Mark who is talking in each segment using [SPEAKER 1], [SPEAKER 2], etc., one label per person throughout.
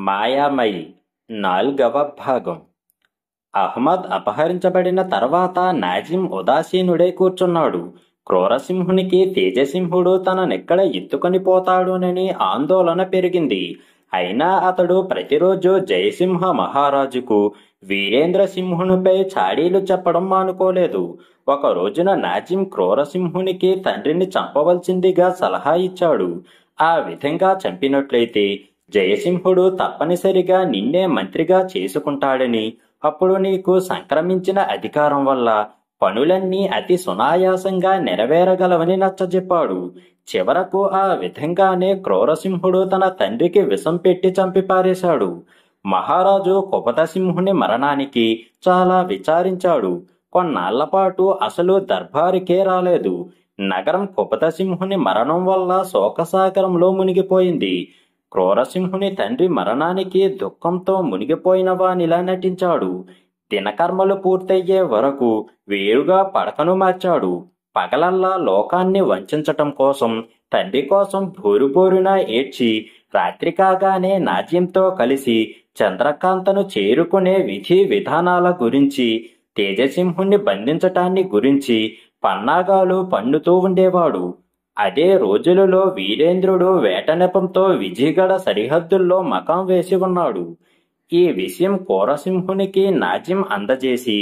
[SPEAKER 1] మాయామయి 4వ భాగం. అహ్మద్ అపహరించబడిన తర్వాత నాజిం ఉదాసీనుడై కూర్చున్నాడు. క్రూరసింహునికి తేజసింహుడు తననెక్కడ ఎత్తుకొని పోతాడోనని ఆందోళన పెరిగింది. అయినా అతడు ప్రతిరోజు జయసింహ మహారాజుకు వీరేంద్రసింహునిపై చాడీలు చెప్పడం మానుకోలేదు. ఒక రోజున నాజిం క్రూరసింహునికి తండ్రిని చంపవలసిందిగా సలహా ఇచ్చాడు. ఆ విధంగా చంపినట్లయితే జయసింహుడు తప్పనిసరిగా నిన్నే మంత్రిగా చేసుకుంటాడని, అప్పుడు నీకు సంక్రమించిన అధికారం వల్ల పనులన్నీ అతి సునాయాసంగా నెరవేరగలవని నచ్చజెప్పాడు. చివరకు ఆ విధంగానే క్రూరసింహుడు తన తండ్రికి విషం పెట్టి చంపి పారేశాడు. మహారాజు కుపతసింహుని మరణానికి చాలా విచారించాడు. కొన్నాళ్లపాటు అసలు దర్బారుకే రాలేదు. నగరం కుపతసింహుని మరణం వల్ల శోకసాగరంలో మునిగిపోయింది. క్రూరసింహుని తండ్రి మరణానికి దుఃఖంతో మునిగిపోయిన వానిలా నటించాడు. దినకర్మలు పూర్తయ్యే వరకు వేరుగా పడకను మార్చాడు. పగలల్లా లోకాన్ని వంచటం కోసం తండ్రి కోసం బోరుబోరున ఏడ్చి, రాత్రి కాగానే నాజ్యంతో కలిసి చంద్రకాంతను చేరుకునే విధి విధానాల గురించి, తేజసింహుణ్ణి బంధించటాన్ని గురించి పన్నాగాలు పన్నుతూ ఉండేవాడు. అదే రోజులలో వీరేంద్రుడు వేట నెపంతో విజయగడ సరిహద్దుల్లో మకాం వేసి ఉన్నాడు. ఈ విషయం క్రూరసింహునికి నాజిం అందజేసి,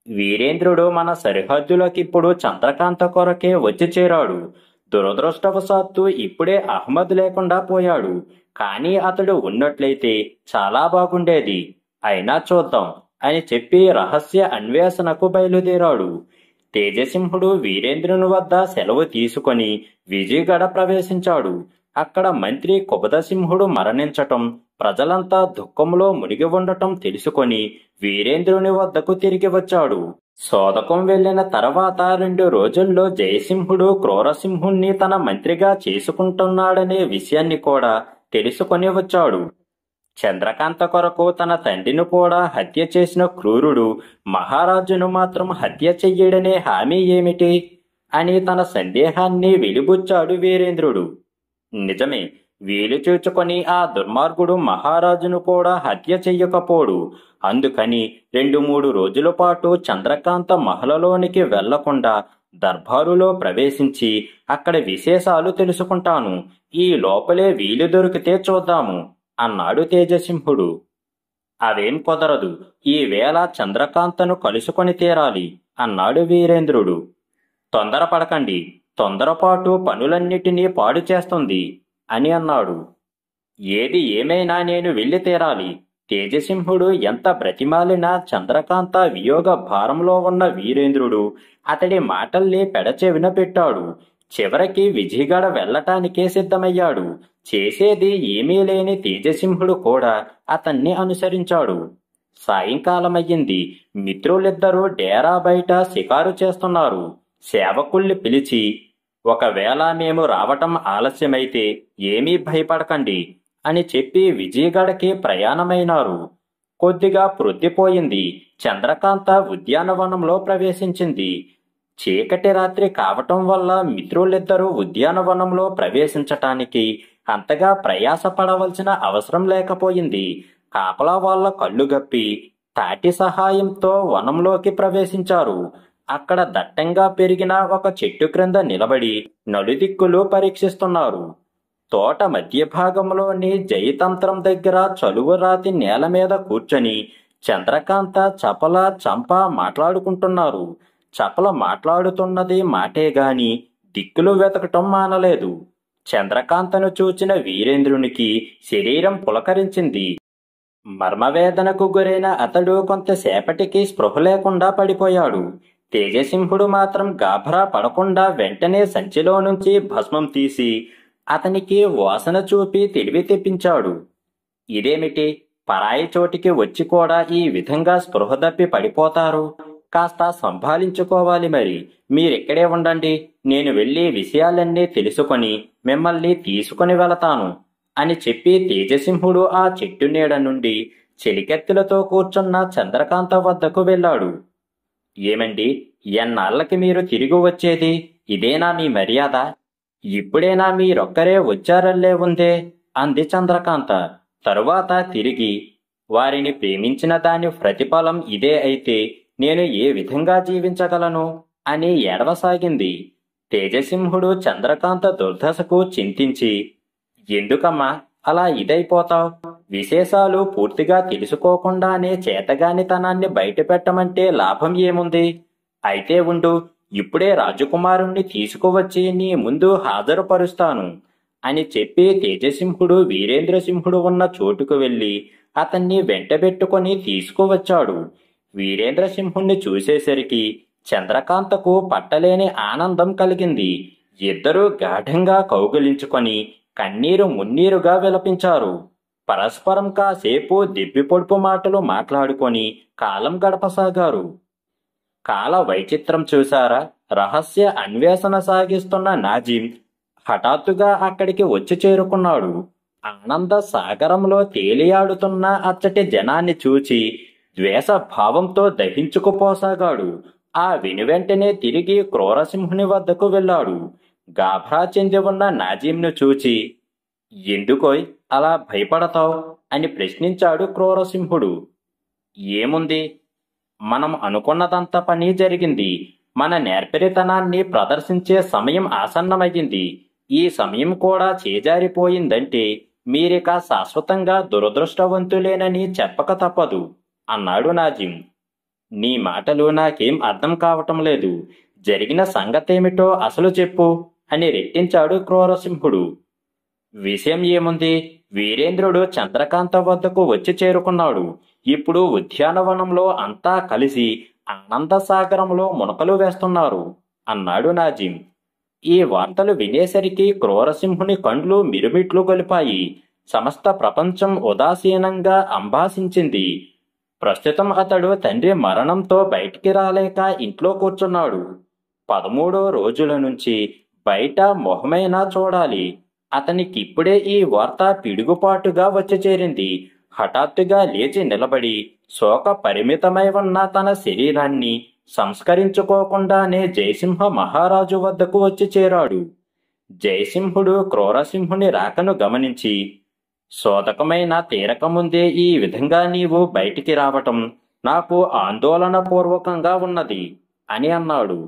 [SPEAKER 1] వీరేంద్రుడు మన సరిహద్దులకిప్పుడు చంద్రకాంత కొరకే వచ్చి చేరాడు. దురదృష్టవశాత్తు ఇప్పుడే అహ్మద్ లేకుండా పోయాడు. కానీ అతడు ఉన్నట్లయితే చాలా బాగుండేది. అయినా చూద్దాం అని చెప్పి రహస్య అన్వేషణకు బయలుదేరాడు. తేజసింహుడు వీరేంద్రుని వద్ద సెలవు తీసుకొని విజయగడ ప్రవేశించాడు. అక్కడ మంత్రి కుపతసింహుడు మరణించటం, ప్రజలంతా దుఃఖంలో మునిగి ఉండటం తెలుసుకొని వీరేంద్రుని వద్దకు తిరిగి వచ్చాడు. సోదకం వెళ్లిన తర్వాత 2 రోజుల్లో జయసింహుడు క్రూరసింహుణ్ణి తన మంత్రిగా చేసుకుంటున్నాడనే విషయాన్ని కూడా తెలుసుకొని వచ్చాడు. చంద్రకాంత కొరకు తన తండ్రిని కూడా హత్య చేసిన క్రూరుడు మహారాజును మాత్రం హత్య చెయ్యడనే హామీ ఏమిటి అని తన సందేహాన్ని వెలిబుచ్చాడు వీరేంద్రుడు. నిజమే, వీలు చూచుకొని ఆ దుర్మార్గుడు మహారాజును కూడా హత్య చెయ్యకపోడు. అందుకని 2-3 రోజుల పాటు చంద్రకాంత మహలలోనికి వెళ్లకుండా దర్బారులో ప్రవేశించి అక్కడ విశేషాలు తెలుసుకుంటాను. ఈ లోపలే వీలు దొరికితే చూద్దాము అన్నాడు తేజసింహుడు. అదేం కుదరదు, ఈవేళ చంద్రకాంతను కలుసుకొని తీరాలి అన్నాడు వీరేంద్రుడు. తొందరపడకండి, తొందరపాటు పనులన్నిటినీ పాడు చేస్తుంది అని అన్నాడు. ఏది ఏమైనా నేను వెళ్ళి తీరాలి. తేజసింహుడు ఎంత బ్రతిమాలినా చంద్రకాంత వియోగ భారంలో ఉన్న వీరేంద్రుడు అతడి మాటల్ని పెడచెవిన పెట్టాడు. చివరికి విజయగడ వెళ్లటానికే సిద్ధమయ్యాడు. చేసేది ఏమీ లేని తేజసింహుడు కూడా అతన్ని అనుసరించాడు. సాయంకాలమయ్యింది. మిత్రులిద్దరూ డేరా బయట షికారు చేస్తున్నారు. సేవకుల్ని పిలిచి, ఒకవేళ మేము రావటం ఆలస్యమైతే ఏమీ భయపడకండి అని చెప్పి విజయగడకి ప్రయాణమైనారు. కొద్దిగా ప్రొద్దుపోయింది. చంద్రకాంత ఉద్యానవనంలో ప్రవేశించింది. చీకటి రాత్రి కావటం వల్ల మిత్రులిద్దరూ ఉద్యానవనంలో ప్రవేశించటానికి అంతగా ప్రయాసపడవలసిన అవసరం లేకపోయింది. కాపలా వాళ్ళ కళ్ళు గప్పి తాటి సహాయంతో వనంలోకి ప్రవేశించారు. అక్కడ దట్టంగా పెరిగిన ఒక చెట్టు క్రింద నిలబడి నలుదిక్కులు పరీక్షిస్తున్నారు. తోట మధ్య భాగంలోని జయతంత్రం దగ్గర చలువ రాతి నేల మీద కూర్చొని చంద్రకాంత, చపల, చంప మాట్లాడుకుంటున్నారు. చపల మాట్లాడుతున్నది మాటే గాని దిక్కులు వెతకటం మానలేదు. చంద్రకాంతను చూచిన వీరేంద్రునికి శరీరం పులకరించింది. మర్మవేదనకు గురైన అతడు కొంతసేపటికి స్పృహ లేకుండా పడిపోయాడు. తేజసింహుడు మాత్రం గాభరా పడకుండా వెంటనే సంచిలో నుంచి భస్మం తీసి అతనికి వాసన చూపి తెలివి తెప్పించాడు. ఇదేమిటి, పరాయి చోటికి వచ్చి కూడా ఈ విధంగా స్పృహ తప్పి పడిపోతారు? కాస్త సంభాళించుకోవాలి. మరి మీరిక్కడే ఉండండి, నేను వెళ్ళి విషయాలన్నీ తెలుసుకొని మిమ్మల్ని తీసుకుని వెళతాను అని చెప్పి తేజసింహుడు ఆ చెట్టు నీడ నుండి చెలికెత్తులతో కూర్చున్న చంద్రకాంత వద్దకు వెళ్ళాడు. ఏమండి, ఎన్నాళ్ళకి మీరు తిరిగి వచ్చేది? ఇదేనా మీ మర్యాద? ఇప్పుడేనా మీరొక్కరే వచ్చారల్లే ఉందే అంది చంద్రకాంత. తరువాత తిరిగి వారిని ప్రేమించిన దాని ప్రతిఫలం ఇదే అయితే నేను ఏ విధంగా జీవించగలను అని ఏడవసాగింది. తేజసింహుడు చంద్రకాంత దుర్దశకు చింతించి, ఎందుకమ్మా అలా ఇదైపోతావ్? విశేషాలు పూర్తిగా తెలుసుకోకుండానే చేతగానితనాన్ని బయటపెట్టమంటే లాభం ఏముంది? అయితే ఉండు, ఇప్పుడే రాజకుమారుణ్ణి తీసుకువచ్చి నీ ముందు హాజరుపరుస్తాను అని చెప్పి తేజసింహుడు వీరేంద్రసింహుడు ఉన్న చోటుకు వెళ్లి అతన్ని వెంటబెట్టుకొని తీసుకువచ్చాడు. వీరేంద్రసింహుణ్ణి చూసేసరికి చంద్రకాంతకు పట్టలేని ఆనందం కలిగింది. ఇద్దరూ గాఢంగా కౌగిలించుకొని కన్నీరు మున్నీరుగా విలపించారు. పరస్పరం కాసేపు దిబ్బిపొడుపు మాటలు మాట్లాడుకొని కాలం గడపసాగారు. కాల వైచిత్రం చూశారా? రహస్య అన్వేషణ సాగిస్తున్న నాజిం హఠాత్తుగా అక్కడికి వచ్చి చేరుకున్నాడు. ఆనంద సాగరంలో తేలియాడుతున్న అచ్చటి జనాన్ని చూచి ద్వేష భావంతో దహించుకుపోసాగాడు. ఆ వెనువెంటనే తిరిగి క్రూరసింహుని వద్దకు వెళ్ళాడు. గాభరా చెంది ఉన్న నాజింను చూచి, ఎందుకోయ్ అలా భయపడతావు అని ప్రశ్నించాడు క్రూరసింహుడు. ఏముంది, మనం అనుకున్నదంత పని జరిగింది. మన నేర్పరితనాన్ని ప్రదర్శించే సమయం ఆసన్నమయ్యింది. ఈ సమయం కూడా చేజారిపోయిందంటే మీరిక శాశ్వతంగా దురదృష్టవంతులేనని చెప్పక తప్పదు అన్నాడు నాజిం. నీ మాటలు నాకేం అర్థం కావటం లేదు. జరిగిన సంగతేమిటో అసలు చెప్పు అని రెట్టించాడు క్రూరసింహుడు. విషయం ఏముంది? వీరేంద్రుడు చంద్రకాంత వద్దకు వచ్చి చేరుకున్నాడు. ఇప్పుడు ఉద్యానవనంలో అంతా కలిసి ఆనంద సాగరంలో మునకలు వేస్తున్నారు అన్నాడు నాజిం. ఈ వార్తలు వినేసరికి క్రూరసింహుని కండ్లు మిరుమిట్లు గొలిపాయి. సమస్త ప్రపంచం ఉదాసీనంగా అంబాసించింది. ప్రస్తుతం అతడు తండ్రి మరణంతో బయటికి రాలేక ఇంట్లో కూర్చున్నాడు. 13 రోజుల నుంచి బయట మొహమైనా చూడాలి. అతనికిప్పుడే ఈ వార్త పిడుగుపాటుగా వచ్చి చేరింది. హఠాత్తుగా లేచి నిలబడి శోక పరిమితమై ఉన్న తన శరీరాన్ని సంస్కరించుకోకుండానే జయసింహ మహారాజు వద్దకు వచ్చి చేరాడు. జయసింహుడు క్రూరసింహుని రాకను గమనించి, శోధకమైన తీరకముందే ఈ విధంగా నీవు బయటికి రావటం నాకు ఆందోళన పూర్వకంగా ఉన్నది అని అన్నాడు.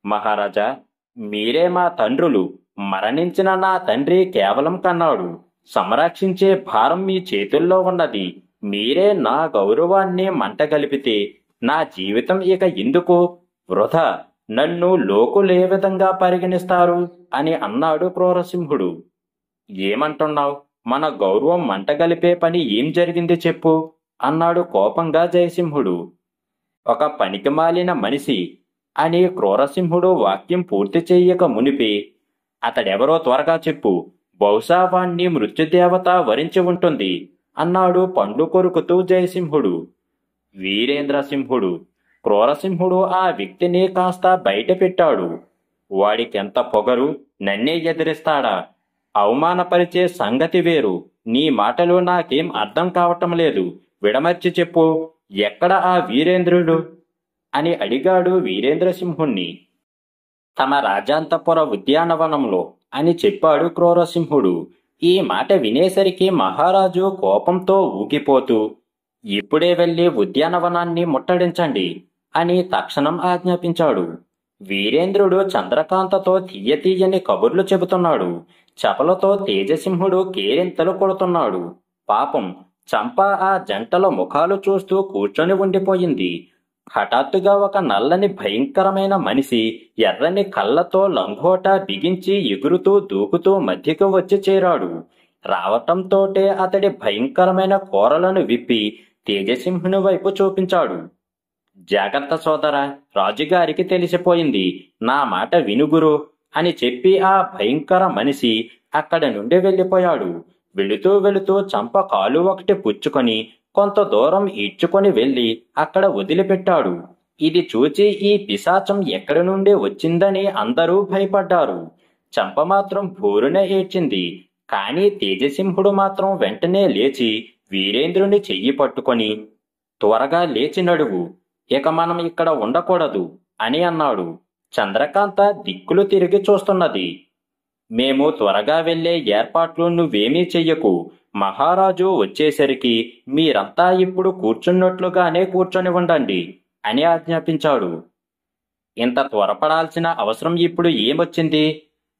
[SPEAKER 1] మహారాజా, మీరే మా తండ్రులు. మరణించిన నా తండ్రి కేవలం కన్నాడు. సంరక్షించే భారం మీ చేతుల్లో ఉన్నది. మీరే నా గౌరవాన్ని మంటగలిపితే నా జీవితం ఇక ఎందుకు? వృధా. నన్ను లోకులే విధంగా పరిగణిస్తారు అని అన్నాడు క్రూరసింహుడు. ఏమంటున్నావు? మన గౌరవం మంటగలిపే పని ఏం జరిగింది చెప్పు అన్నాడు కోపంగా జయసింహుడు. ఒక పనికిమాలిన మనిషి అని క్రూరసింహుడు వాక్యం పూర్తి చెయ్యక మునిపి, అతడెవరో త్వరగా చెప్పు. బహుశా వాణ్ణి మృత్యుదేవత వరించి ఉంటుంది అన్నాడు పండ్లు కొరుకుతూ జయసింహుడు. వీరేంద్రసింహుడు. క్రూరసింహుడు ఆ వ్యక్తిని కాస్త బయట పెట్టాడు. వాడికెంత పొగరు! నన్నే ఎదిరిస్తాడా? అవమానపరిచే సంగతి వేరు. నీ మాటలు నాకేం అర్థం కావటం లేదు. విడమర్చి చెప్పు, ఎక్కడ ఆ వీరేంద్రుడు అని అడిగాడు వీరేంద్రసింహుణ్ణి. తమ రాజాంతపుర ఉద్యానవనంలో అని చెప్పాడు క్రూరసింహుడు. ఈ మాట వినేసరికి మహారాజు కోపంతో ఊగిపోతూ, ఇప్పుడే వెళ్లి ఉద్యానవనాన్ని ముట్టడించండి అని తక్షణం ఆజ్ఞాపించాడు. వీరేంద్రుడు చంద్రకాంతతో తీయతీయని కబుర్లు చెబుతున్నాడు. చపలతో తేజసింహుడు కేరింతలు కొడుతున్నాడు. పాపం చంప ఆ జంటల ముఖాలు చూస్తూ కూర్చొని ఉండిపోయింది. హఠాత్తుగా ఒక నల్లని భయంకరమైన మనిషి ఎర్రని కళ్ళతో లంగోటా బిగించి ఎగురుతూ దూకుతూ మధ్యకు వచ్చి చేరాడు. రావటంతోటే అతడి భయంకరమైన కోరలను విప్పి తేజసింహుని వైపు చూపించాడు. జాగ్రత్త సోదరా, రాజుగారికి తెలిసిపోయింది. నా మాట వినుగురు అని చెప్పి ఆ భయంకర మనిషి అక్కడి నుండి వెళ్ళిపోయాడు. వెళుతూ వెళుతూ చంప కాలు ఒకటి పుచ్చుకొని కొంత దూరం ఈడ్చుకొని వెళ్లి అక్కడ వదిలిపెట్టాడు. ఇది చూచి ఈ పిశాచం ఎక్కడి నుండి వచ్చిందని అందరూ భయపడ్డారు. చంప మాత్రం భోరున ఏడ్చింది. కాని తేజసింహుడు మాత్రం వెంటనే లేచి వీరేంద్రుని చెయ్యి పట్టుకొని, త్వరగా లేచి నడువు, ఇక మనం ఇక్కడ ఉండకూడదు అని అన్నాడు. చంద్రకాంత దిక్కులు తిరిగి చూస్తున్నది. మేము త్వరగా వెళ్లే ఏర్పాట్లు నువ్వేమీ చెయ్యకు. మహారాజు వచ్చేసరికి మీరంతా ఇప్పుడు కూర్చున్నట్లుగానే కూర్చొని ఉండండి అని ఆజ్ఞాపించాడు. ఇంత త్వరపడాల్సిన అవసరం ఇప్పుడు ఏమొచ్చింది?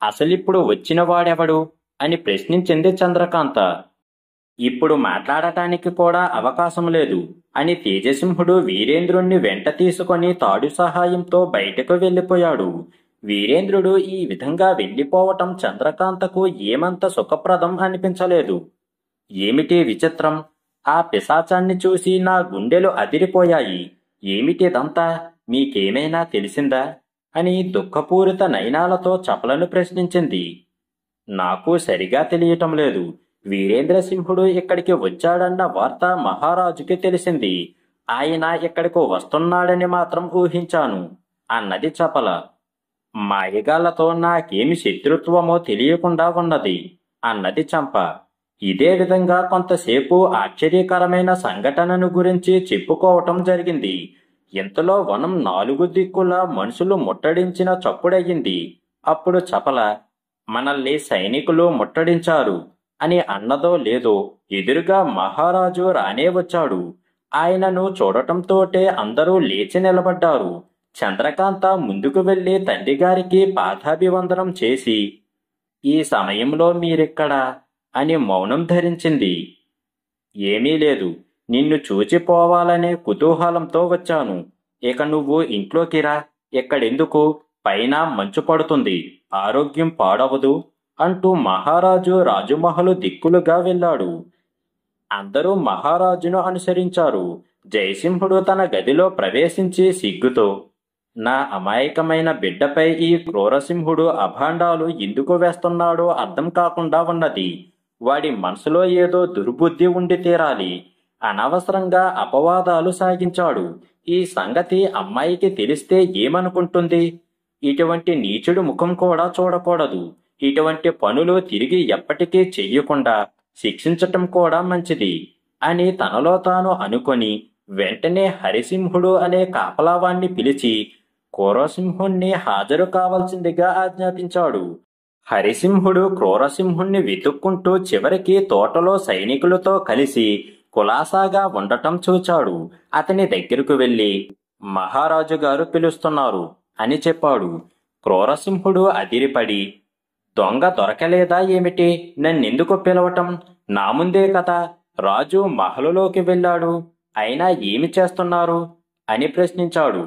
[SPEAKER 1] అసలిప్పుడు వచ్చిన వాడెవడు అని ప్రశ్నించింది చంద్రకాంత. ఇప్పుడు మాట్లాడటానికి కూడా అవకాశం లేదు అని తేజసింహుడు వీరేంద్రుణ్ణి వెంట తీసుకొని తాడు సహాయంతో బయటకు వెళ్ళిపోయాడు. వీరేంద్రుడు ఈ విధంగా వెళ్ళిపోవటం చంద్రకాంతకు ఏమంత సుఖప్రదం అనిపించలేదు. ఏమిటి విచిత్రం? ఆ పిశాచాన్ని చూసి నా గుండెలు అదిరిపోయాయి. ఏమిటిదంతా? మీకేమైనా తెలిసిందా అని దుఃఖపూరిత నయనాలతో చపలను ప్రశ్నించింది. నాకు సరిగా తెలియటం లేదు. వీరేంద్రసింహుడు ఇక్కడికి వచ్చాడన్న వార్త మహారాజుకి తెలిసింది. ఆయన ఇక్కడికి వస్తున్నాడని మాత్రం ఊహించాను అన్నది చపల. మాయగాళ్లతో నాకేమి శత్రుత్వమో తెలియకుండా ఉన్నది అన్నది చంప. ఇదే విధంగా కొంతసేపు ఆశ్చర్యకరమైన సంఘటనను గురించి చెప్పుకోవటం జరిగింది. ఇంతలో వనం 4 దిక్కులా మనుషులు ముట్టడించిన చప్పుడయ్యింది. అప్పుడు చపల, మనల్ని సైనికులు ముట్టడించారు అని అన్నదో లేదో ఎదురుగా మహారాజు రానే వచ్చాడు. ఆయనను చూడటంతోటే అందరూ లేచి నిలబడ్డారు. చంద్రకాంత ముందుకు వెళ్లి తండ్రిగారికి పాదాభివందనం చేసి, ఈ సమయంలో మీరిక్కడా అని మౌనం ధరించింది. ఏమీ లేదు, నిన్ను చూచిపోవాలనే కుతూహలంతో వచ్చాను. ఇక నువ్వు ఇంట్లోకి రా. ఎక్కడెందుకు? పైన మంచు పడుతుంది, ఆరోగ్యం పాడవదు అంటూ మహారాజు రాజమహలు దిక్కులుగా వెళ్ళాడు. అందరూ మహారాజును అనుసరించారు. జయసింహుడు తన గదిలో ప్రవేశించి సిగ్గుతో, నా అమాయకమైన బిడ్డపై ఈ క్రూరసింహుడు అభాండాలు ఎందుకు వేస్తున్నాడో అర్థం కాకుండా ఉన్నది. వాడి మనసులో ఏదో దుర్బుద్ధి ఉండి తీరాలి. అనవసరంగా అపవాదాలు సాగించాడు. ఈ సంగతి అమ్మాయికి తెలిస్తే ఏమనుకుంటుంది? ఇటువంటి నీచుడు ముఖం కూడా చూడకూడదు. ఇటువంటి పనులు తిరిగి ఎప్పటికీ చెయ్యకుండా శిక్షించటం కూడా మంచిది అని తనలో తాను అనుకొని వెంటనే హరిసింహుడు అనే కాపలావాణ్ణి పిలిచి క్రూరసింహుణ్ణి హాజరు కావాల్సిందిగా ఆజ్ఞాపించాడు. హరిసింహుడు క్రూరసింహుణ్ణి వెతుక్కుంటూ చివరికి తోటలో సైనికులతో కలిసి కులాసాగా ఉండటం చూచాడు. అతని దగ్గరకు వెళ్లి, మహారాజు గారు పిలుస్తున్నారు అని చెప్పాడు. క్రూరసింహుడు అదిరిపడి, దొంగ దొరకలేదా ఏమిటి? నన్నెందుకు పిలవటం? నా ముందే కదా రాజు మహలులోకి వెళ్ళాడు. అయినా ఏమి చేస్తున్నారు అని ప్రశ్నించాడు.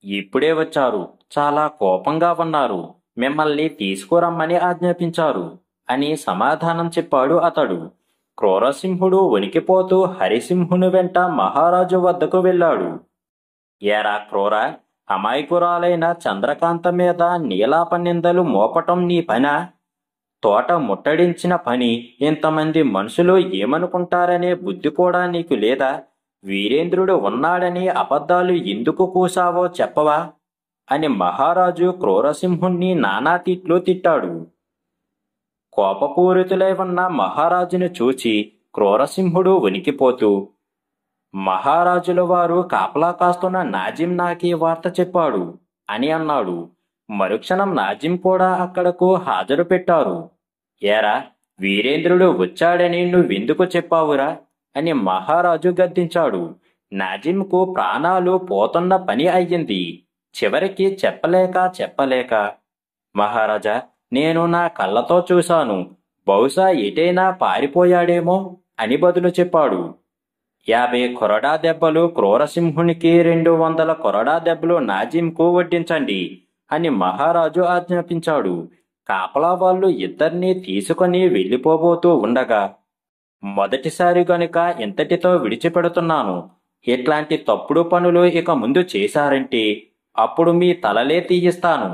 [SPEAKER 1] ఇప్పుడే వచ్చారు, చాలా కోపంగా ఉన్నారు, మిమ్మల్ని తీసుకురమ్మని ఆజ్ఞాపించారు అని సమాధానం చెప్పాడు అతడు. క్రూరసింహుడు వణికిపోతూ హరిసింహుని వెంట మహారాజు వద్దకు వెళ్ళాడు. ఏరా క్రూర, అమాయకురాలైన చంద్రకాంత మీద నీలాప నిందలు మోపటం నీ పనా? తోట ముట్టడించిన పని ఇంతమంది మనుషులు ఏమనుకుంటారనే బుద్ధి కూడా నీకు లేదా? వీరేంద్రుడు ఉన్నాడని అబద్ధాలు ఎందుకు కూసావో చెప్పవా అని మహారాజు క్రూరసింహుణ్ణి నానా తిట్లు తిట్టాడు. కోపపూరితులై ఉన్న మహారాజును చూచి క్రూరసింహుడు వణికిపోతూ, మహారాజుల వారు కాపలా కాస్తున్న నాజిం నాకీ వార్త చెప్పాడు అని అన్నాడు. మరుక్షణం నాజిం కూడా అక్కడకు హాజరు పెట్టారు. ఏరా, వీరేంద్రుడు వచ్చాడని నువ్వెందుకు చెప్పావురా అని మహారాజు గద్దించాడు. నాజింకు ప్రాణాలు పోతున్న పని అయ్యింది. చివరికి చెప్పలేక, మహారాజా, నేను నా కళ్ళతో చూశాను, బహుశా ఎటైనా పారిపోయాడేమో అని బదులు చెప్పాడు. 50 కొరడా దెబ్బలు క్రూరసింహునికి, 200 కొరడా దెబ్బలు నాజింకు వడ్డించండి అని మహారాజు ఆజ్ఞాపించాడు. కాపలా వాళ్ళు ఇద్దరినీ తీసుకొని వెళ్ళిపోబోతూ ఉండగా, మొదటిసారి గనుక ఇంతటితో విడిచిపెడుతున్నాను. ఇట్లాంటి తప్పుడు పనులు ఇక ముందు చేశారంటే అప్పుడు మీ తలలే తీయిస్తాను.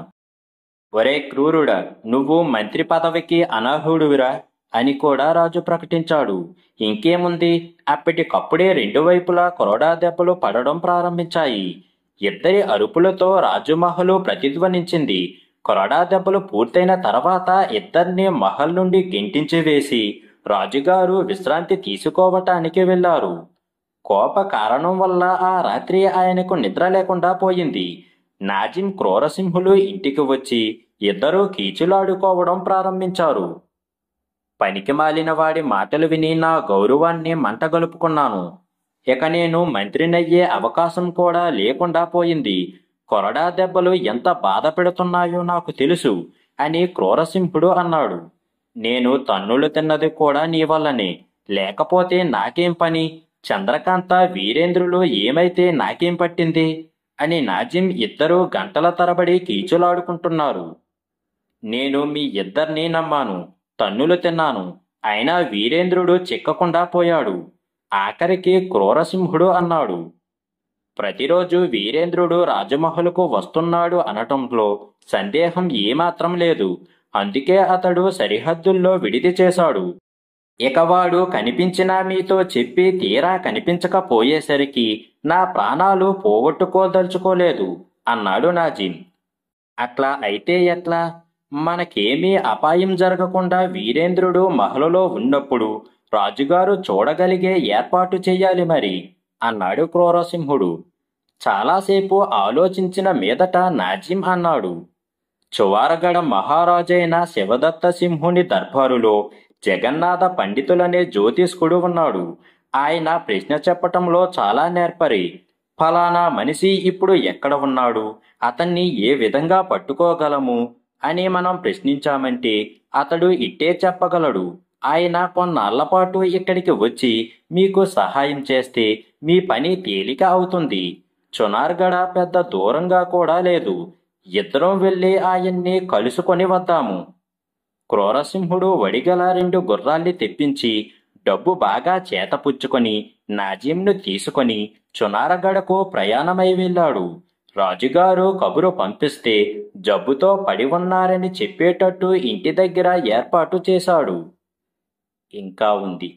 [SPEAKER 1] ఒరే క్రూరుడా, నువ్వు మంత్రి పదవికి అనర్హుడువిరా అని కూడా రాజు ప్రకటించాడు. ఇంకేముంది, అప్పటికప్పుడే 2 వైపులా కొరడా దెబ్బలు పడడం ప్రారంభించాయి. ఇద్దరి అరుపులతో రాజుమహలు ప్రతిధ్వనించింది. కొరడా దెబ్బలు పూర్తయిన తర్వాత ఇద్దరిని మహల్ నుండి గెంటించి వేసి రాజుగారు విశ్రాంతి తీసుకోవటానికి వెళ్లారు. కోప కారణం వల్ల ఆ రాత్రి ఆయనకు నిద్ర లేకుండా పోయింది. నాజిం క్రూరసింహులు ఇంటికి వచ్చి ఇద్దరూ కీచులాడుకోవడం ప్రారంభించారు. పనికిమాలిన వాడి మాటలు విని నా గౌరవాన్ని మంటగలుపుకున్నాను. ఇక నేను మంత్రినయ్యే అవకాశం కూడా లేకుండా పోయింది. కొరడా దెబ్బలు ఎంత బాధ పెడుతున్నాయో నాకు తెలుసు అని క్రూరసింహుడు అన్నాడు. నేను తన్నులు తిన్నది కూడా నీ వల్లనే, లేకపోతే నాకేం పని? చంద్రకాంత వీరేంద్రులు ఏమైతే నాకేం పట్టింది అని నాజిం ఇద్దరూ గంటల తరబడి కీచులాడుకుంటున్నారు. నేను మీ ఇద్దరినీ నమ్మాను, తన్నులు తిన్నాను, అయినా వీరేంద్రుడు చిక్కకుండా పోయాడు. ఆఖరికి క్రూరసింహుడు అన్నాడు. ప్రతిరోజు వీరేంద్రుడు రాజమహలుకు వస్తున్నాడు అనటంలో సందేహం ఏమాత్రం లేదు. అందుకే అతడు సరిహద్దుల్లో విడిది చేశాడు. ఇక వాడు కనిపించినా మీతో చెప్పి తీరా కనిపించకపోయేసరికి నా ప్రాణాలు పోగొట్టుకోదలుచుకోలేదు అన్నాడు నాజిం. అట్లా అయితే ఎట్లా? మనకేమీ అపాయం జరగకుండా వీరేంద్రుడు మహలులో ఉన్నప్పుడు రాజుగారు చూడగలిగే ఏర్పాటు చెయ్యాలి మరి అన్నాడు క్రూరసింహుడు. చాలాసేపు ఆలోచించిన మీదట నాజిం అన్నాడు. చువారగడ మహారాజైన శివదత్త సింహుని దర్బారులో జగన్నాథ పండితులనే జ్యోతిష్కుడు ఉన్నాడు. ఆయన ప్రశ్న చెప్పటంలో చాలా నేర్పరి. ఫలానా మనిషి ఇప్పుడు ఎక్కడ ఉన్నాడు, అతన్ని ఏ విధంగా పట్టుకోగలము అని మనం ప్రశ్నించామంటే అతడు ఇట్టే చెప్పగలడు. ఆయన కొన్నాళ్లపాటు ఇక్కడికి వచ్చి మీకు సహాయం చేస్తే మీ పని తేలిక అవుతుంది. చునార్గఢ పెద్ద దూరంగా కూడా లేదు. ఇద్దరం వెళ్ళి ఆయన్ని కలుసుకొని వద్దాము. క్రూరసింహుడు వడిగల 2 గుర్రాల్ని తెప్పించి డబ్బు బాగా చేతపుచ్చుకొని నాజింను తీసుకొని చునారగఢకు ప్రయాణమై వెళ్ళాడు. రాజుగారు కబురు పంపిస్తే జబ్బుతో పడి ఉన్నారని చెప్పేటట్టు ఇంటి దగ్గర ఏర్పాటు చేశాడు. ఇంకా ఉంది.